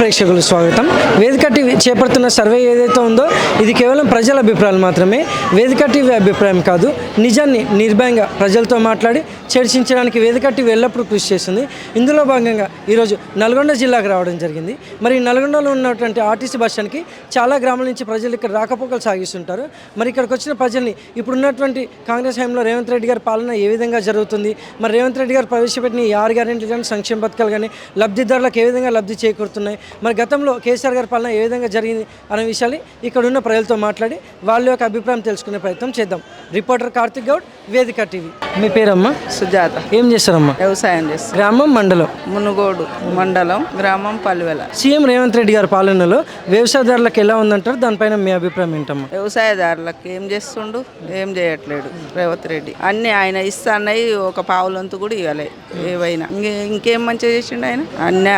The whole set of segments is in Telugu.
ప్రేక్షకులు స్వాగతం. వేదిక టీవీ చేపడుతున్న సర్వే ఏదైతే ఉందో ఇది కేవలం ప్రజల అభిప్రాయాలు మాత్రమే. వేదిక టీవీ అభిప్రాయం కాదు. నిజాన్ని నిర్భయంగా ప్రజలతో మాట్లాడి చర్చించడానికి వేదిక టీవీ ఎల్లప్పుడూ కృషి చేస్తుంది. ఇందులో భాగంగా ఈరోజు నల్గొండ జిల్లాకు రావడం జరిగింది. మరి నల్గొండలో ఉన్నటువంటి ఆర్టీసీ బస్ స్టాండ్కి చాలా గ్రామాల నుంచి ప్రజలు ఇక్కడ రాకపోకలు సాగిస్తుంటారు. మరి ఇక్కడికి వచ్చిన ప్రజల్ని ఇప్పుడున్నటువంటి కాంగ్రెస్ హయాంలో రేవంత్ రెడ్డి గారి పాలన ఏ విధంగా జరుగుతుంది, మరి రేవంత్ రెడ్డి గారు ప్రవేశపెట్టిన ఈ 6 గ్యారెంటీలు కానీ సంక్షేమ పథకాలు కానీ లబ్ధిదారులకు ఏ విధంగా లబ్ధి చేకూరుతున్నాయి, మరి గతంలో కేసీఆర్ గారి పాలన ఏ విధంగా జరిగింది అనే విషయాన్ని ఇక్కడ ఉన్న ప్రజలతో మాట్లాడి వాళ్ళ యొక్క అభిప్రాయం తెలుసుకునే ప్రయత్నం చేద్దాం. రిపోర్టర్ కార్తిక్ గౌడ్, వేదిక టీవీ. మీ పేరమ్మా? సుజాత. ఏం చేస్తారమ్మా? వ్యవసాయం చేస్తాం. గ్రామం, మండలం? మునుగోడు మండలం, గ్రామం పల్వెల. సీఎం రేవంత్ రెడ్డి గారి పాలనలో వ్యవసాయదారులకు ఎలా ఉందంటారు, దానిపైన మీ అభిప్రాయం ఏంటమ్మా? వ్యవసాయదారులకు ఏం చేస్తుండు? ఏం చేయట్లేడు రేవంత్ రెడ్డి. అన్ని ఆయన ఇస్తాన్నయి, ఒక పావులంతు కూడా ఇవ్వలే ఏవైనా. ఇంకేం మంచిగా చేసిండు ఆయన?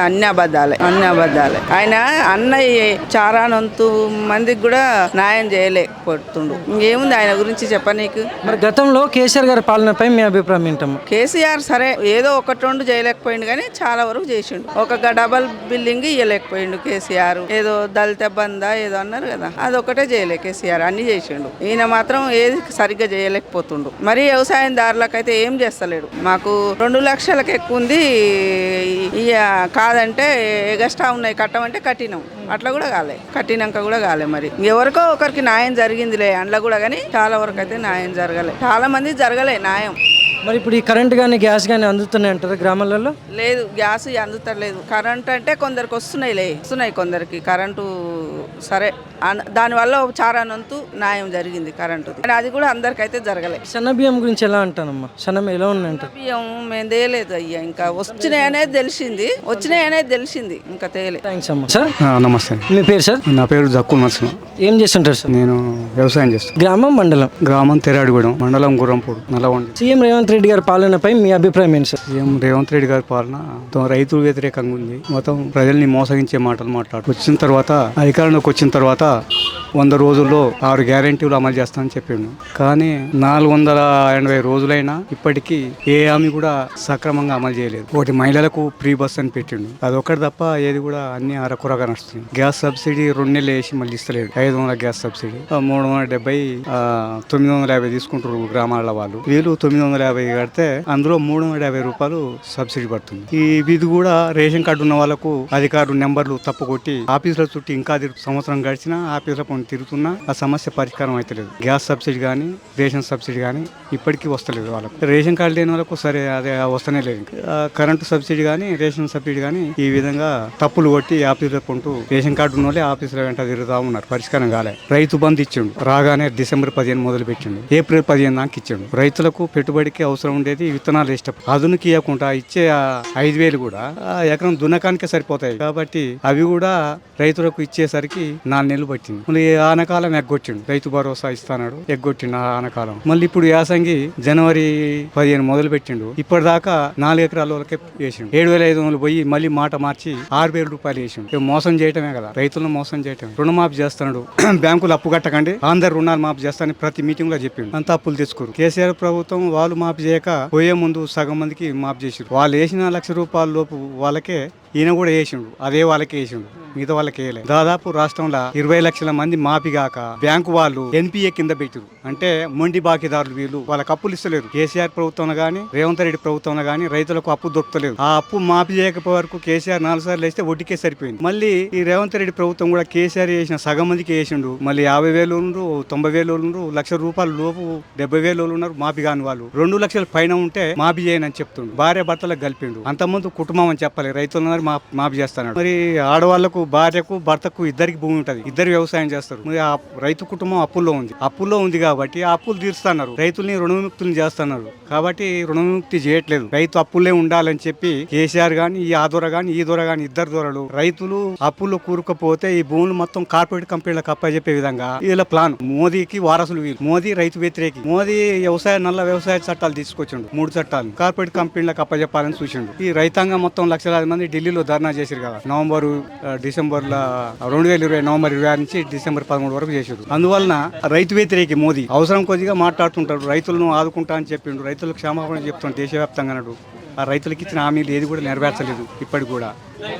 అన్ని అబద్ధాలే. ఆయన అన్నయ్య చారానంతు మందికి కూడా న్యాయం చేయలేకపోతుండు. ఇంకేముంది ఆయన గురించి చెప్పనీకు? మరి గతంలో కేసీఆర్ గారి పాలనపై మీ అభిప్రాయం ఏంటమ్మా? కేసీఆర్ సరే ఏదో ఒకటి రెండు చేయలేకపోయిండు, కానీ చాలా వరకు చేసిండు. ఒక డబల్ బిల్డింగ్ ఇవ్వలేకపోయిండు కేసీఆర్. ఏదో దళిత బంద ఏదో అన్నారు కదా, అదొకటే చేయలే కేసీఆర్. అన్ని చేసిండు. ఈయన మాత్రం ఏది సరిగ్గా చేయలేకపోతుండు. మరి వ్యవసాయదారులకైతే ఏం చేస్తలేడు. మాకు 2 లక్షలకు ఎక్కువ ఉంది, ఇక కాదంటే ఎగస్ట్రా ఉన్నాయి కట్టమంటే కట్టినాం. అట్లా కూడా కాలే, కట్టినాక కూడా కాలే. మరి ఎవరికో ఒకరికి న్యాయం జరిగిందిలే అందులో కూడా, కానీ చాలా వరకు అయితే న్యాయం జరగలే. చాలా మంది జరగలే న్యాయం. మరి ఇప్పుడు ఈ కరెంట్ కానీ గ్యాస్ కానీ అందుతున్నాయి అంటారు గ్రామాలలో? లేదు, గ్యాస్ అందుతలేదు. కరెంట్ అంటే కొందరికి వస్తున్నాయి కొందరికి కరెంటు. సరే, దానివల్ల చారానంతు న్యాయం జరిగింది కరెంటు, కానీ అది కూడా అందరికైతే జరగలే. సన్న బియ్యం గురించి ఎలా అంటానమ్మా? సన్నం ఎలా ఉన్నాయంటారు? బియ్యం మేము తేయలేదు అయ్యా, ఇంకా వచ్చినాయి అనేది తెలిసింది, ఇంకా తేయలేదు. థ్యాంక్స్ అమ్మా. సార్ నమస్తే. మీ పేరు సార్? నా పేరు జక్కు నరసింహ. ఏం చేస్తుంటారు సార్? నేను వ్యవసాయం చేస్తాను. గ్రామం, మండలం? గ్రామం తెరాడిగూడెం, మండలం గుర్రంపూడి, నల్లగొండ. సీఎం రేవంత్ రెడ్డి గారి పాలనపై మీ అభిప్రాయం ఏంటి సార్? సీఎం రేవంత్ రెడ్డి గారి పాలన మొత్తం రైతు వ్యతిరేకంగా ఉంది. మొత్తం ప్రజల్ని మోసగించే మాటలు వచ్చిన తర్వాత, అధికారంలోకి వచ్చిన తర్వాత 100 రోజుల్లో 6 గ్యారెంటీలు అమలు చేస్తానని చెప్పిండు. కానీ 480 రోజులైనా ఇప్పటికీ ఏ హామీ కూడా సక్రమంగా అమలు చేయలేదు. ఒకటి మహిళలకు ఫ్రీ బస్ అని పెట్టిండు, అదొక్కటి తప్ప ఏది కూడా అన్ని అరకొరగా నడుస్తుంది. గ్యాస్ సబ్సిడీ 2 నెలలు వేసి మళ్ళీ ఇస్తలేడు. 500 గ్యాస్ సబ్సిడీ 370, 950 తీసుకుంటారు గ్రామాల వాళ్ళు. వీళ్ళు 950 కడితే అందులో 350 రూపాయలు సబ్సిడీ పడుతుంది. ఇది కూడా రేషన్ కార్డు ఉన్న వాళ్ళకు అధికారులు నెంబర్లు తప్పు కొట్టి ఆఫీసుల చుట్టూ ఇంకా సంవత్సరం గడిచినా ఆఫీసుల తిరుగుతున్నా ఆ సమస్య పరిష్కారం అవుతలేదు. గ్యాస్ సబ్సిడీ కానీ రేషన్ సబ్సిడీ కానీ ఇప్పటికీ వస్తలేదు వాళ్ళకు. రేషన్ కార్డు లేని వాళ్ళకు సరే అదే వస్తనే లేదు. కరెంటు సబ్సిడీ కానీ రేషన్ సబ్సిడీ కానీ ఈ విధంగా తప్పులు కొట్టి ఆఫీసులో కొంటూ రేషన్ కార్డు ఉన్న వాళ్ళే ఆఫీసుల వెంట తిరుగుతూ ఉన్నారు. పరిష్కారం కాలే. రైతు బంధు ఇచ్చిండు, రాగానే డిసెంబర్ 15 మొదలు పెట్టిండు, ఏప్రిల్ 15 దాకా ఇచ్చిండు. రైతులకు పెట్టుబడికి అవసరం ఉండేది విత్తనాలు ఇష్టం, అదునికి ఇవ్వకుండా ఇచ్చే 5,000 కూడా ఎకరం దున్నకానికే సరిపోతాయి. కాబట్టి అవి కూడా రైతులకు ఇచ్చేసరికి 4 నెలలు పట్టింది. మళ్ళీ ఆనకాలం ఎగ్గొట్టిండు, రైతు భరోసా ఇస్తాడు, ఎగ్గొట్టిండు ఆనకాలం. మళ్ళీ ఇప్పుడు యాసంగి జనవరి 15 మొదలు పెట్టిండు. ఇప్పటిదాకా 4 ఎకరాల వాళ్ళకే వేసిండు. 7,500 పోయి మళ్ళీ మాట మార్చి 6,000 రూపాయలు వేసిండు. మోసం చేయటమే కదా, రైతులను మోసం చేయటమే. రుణమాఫీ చేస్తున్నాడు, బ్యాంకులు అప్పు కట్టకండి, అందరు రుణాలు మాఫీ చేస్తానని ప్రతి మీటింగ్ లో చెప్పిండు. అంతా అప్పులు తెచ్చుకోరు. కేసీఆర్ ప్రభుత్వం వాళ్ళు మాఫీ చేయక పోయే ముందు సగం మందికి మాఫీ చేసిండు. వాళ్ళు వేసిన 1,00,000 రూపాయల లోపు వాళ్ళకే ఈయన కూడా వేసిండు, అదే వాళ్ళకే వేసిండు, మిగతా వాళ్ళకి వేయలేదు. దాదాపు రాష్ట్రంలో 20 లక్షల మంది మాఫీ కాక బ్యాంకు వాళ్ళు ఎన్పిఏ కింద పెట్టారు. అంటే మొండి బాకీదారులు వీళ్ళు, వాళ్ళకి అప్పులు ఇస్తలేరు. కేసీఆర్ ప్రభుత్వం గానీ రేవంత్ రెడ్డి ప్రభుత్వం గానీ రైతులకు అప్పు దొరకలేదు. ఆ అప్పు మాఫీ చేయకపోయే వరకు కేసీఆర్ 4 సార్లు వేస్తే వడ్డీకే సరిపోయింది. మళ్ళీ ఈ రేవంత్ రెడ్డి ప్రభుత్వం కూడా కేసీఆర్ వేసిన సగం మందికి వేసిండు. మళ్ళీ 50,000 ఉన్నారు, 90,000 ఉన్నారు, 1,00,000 రూపాయల లోపు 70,000 ఉన్నారు మాఫీ కాని వాళ్ళు. 2 లక్షల పైన ఉంటే మాఫీ చేయనని చెప్తుండు. భార్య భర్తలకు కలిపిండు. అంతకుముందు కుటుంబం అని చెప్పలేదు, రైతులు మాఫీ చేస్తాడు. మరి ఆడవాళ్లకు, భార్యకు, భర్తకు ఇద్దరికి భూమి ఉంటది, ఇద్దరు వ్యవసాయం చేస్తారు. మరి ఆ రైతు కుటుంబం అప్పుల్లో ఉంది కాబట్టి ఆ అప్పులు తీరుస్తున్నారు, రైతుల్ని రుణవిముక్తులు చేస్తున్నారు. కాబట్టి రుణవిముక్తి చేయట్లేదు, రైతు అప్పులే ఉండాలని చెప్పి కేసీఆర్ గాని, ఈ ఆదోర గాని, ఈ దొర గాని, ఇద్దరు దొరలు రైతులు అప్పుల్లో కూరుకుపోతే ఈ భూములు మొత్తం కార్పొరేట్ కంపెనీలకు అప్పచెప్పే విధంగా వీళ్ళ ప్లాన్. మోదీకి వారసులు వీళ్ళు. మోదీ రైతు వ్యతిరేకి. మోదీ నల్ల వ్యవసాయ చట్టాలు తీసుకొచ్చిండు, 3 చట్టాలు కార్పొరేట్ కంపెనీలకు అప్పచెప్పాలని చూసిండు. ఈ రైతాంగం మొత్తం లక్షలాది మంది ఢిల్లీలో ధర్నా చేశారు కదా, డిసెంబర్లో 2020 నవంబర్ 26 నుంచి డిసెంబర్ 13 వరకు చేశారు. అందువలన రైతు వ్యతిరేకి మోదీ అవసరం కొద్దిగా మాట్లాడుతుంటారు. రైతులను ఆదుకుంటా అని చెప్పిండు, రైతులకు క్షమాపణ చెప్తాను దేశవ్యాప్తంగా అన్నాడు. ఆ రైతులకు ఇచ్చిన హామీలు ఏది కూడా నెరవేర్చలేదు ఇప్పటికి కూడా.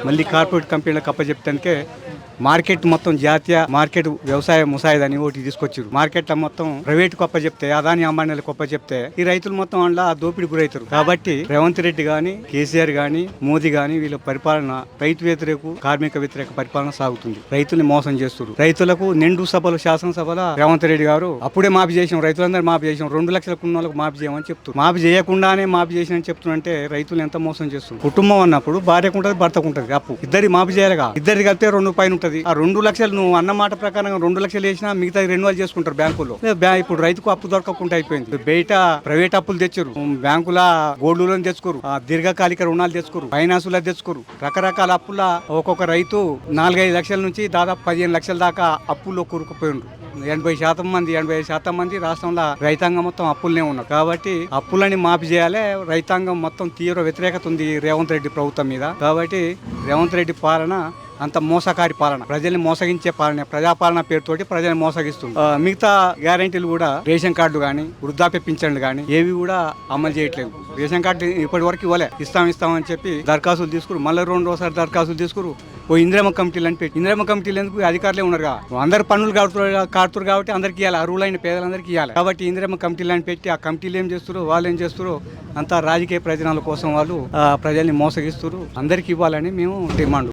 మళ్ళీ కార్పొరేట్ కంపెనీలకు అప్పచెప్తానికే మార్కెట్ మొత్తం జాతీయ మార్కెట్ వ్యవసాయ ముసాయిదని ఒకటి తీసుకొచ్చారు. మార్కెట్ మొత్తం ప్రైవేట్ కొప్ప చెప్తే అదాని అంబానీలకు కొప్ప చెప్తే ఈ రైతులు మొత్తం అందులో ఆ దోపిడి గురవుతారు. కాబట్టి రేవంత్ రెడ్డి గాని, కేసీఆర్ గాని, మోదీ గాని వీళ్ళ పరిపాలన రైతు వ్యతిరేక, కార్మిక వ్యతిరేక పరిపాలన సాగుతుంది. రైతుల్ని మోసం చేస్తారు. రైతులకు నిండు సభలు, శాసనసభల రేవంత్ రెడ్డి గారు అప్పుడే మాఫీ చేసాం, రైతులందరూ మాఫీ చేసాం, 2 లక్షల ఉన్న వాళ్ళకి మాఫీ చేయమని చెప్తారు. మాఫీ చేయకుండానే మాఫీ చేసిన చెప్తున్నంటే రైతులు ఎంత మోసం చేస్తారు. కుటుంబం అన్నప్పుడు భార్యకు ఉంటుంది, భర్తకు ఉంటుంది అప్పు. ఇద్దరి మాఫీ చేయాలిగా, ఇద్దరికి కలిపితే 2 పైన ఉంటుంది. ఆ 2 లక్షలు నువ్వు అన్న మాట ప్రకారం 2 లక్షలు వేసినా మిగతా రెన్యువల్ చేసుకుంటారు బ్యాంకుల్లో. ఇప్పుడు రైతుకు అప్పు దొరకకుండా అయిపోయింది. బయట ప్రైవేట్ అప్పులు తెచ్చారు, బ్యాంకుల గోల్డ్ లోన్ తెచ్చుకోరు, దీర్ఘకాలిక రుణాలు తెచ్చుకోరు, ఫైనాన్సులో తెచ్చుకోరు. రకరకాల అప్పుల ఒక్కొక్క రైతు 4-5 లక్షల నుంచి దాదాపు 15 లక్షల దాకా అప్పుల్లో కూరుకుపోయిండ్రు. 80% మంది రాష్ట్రంలో రైతాంగం మొత్తం అప్పులనే ఉన్నారు. కాబట్టి అప్పులని మాఫీ చేయాలి. రైతాంగం మొత్తం తీవ్ర వ్యతిరేకత ఉంది రేవంత్ రెడ్డి ప్రభుత్వం మీద. కాబట్టి రేవంత్ రెడ్డి పాలన అంత మోసకారి పాలన, ప్రజల్ని మోసగించే పాలన, ప్రజాపాలన పేరుతోటి ప్రజల్ని మోసగిస్తుంది. మిగతా గ్యారెంటీలు కూడా రేషన్ కార్డు కానీ, వృద్ధాప్య పింఛన్లు కానీ ఏవి కూడా అమలు చేయట్లేదు. రేషన్ కార్డు ఇప్పటి వరకు ఇవ్వలే. ఇస్తామని చెప్పి దరఖాస్తులు తీసుకురు, మళ్ళీ 2 దరఖాస్తులు తీసుకురు. ఇందిరమ్మ కమిటీలు అని పెట్టి, ఇందిరమ్మ కమిటీలు ఎందుకు, అధికారులే ఉన్నారు. అందరు పన్నులు కాడుతున్నారు కాబట్టి అందరికి ఇవ్వాలి, అర్హులైన పేదలందరికీ ఇవ్వాలి. కాబట్టి ఇందిరమ్మ కమిటీలు అని పెట్టి ఆ కమిటీలు ఏం చేస్తారు, వాళ్ళు ఏం చేస్తారు, అంతా రాజకీయ ప్రయోజనాల కోసం వాళ్ళు ప్రజల్ని మోసగిస్తారు. అందరికి ఇవ్వాలని మేము డిమాండ్.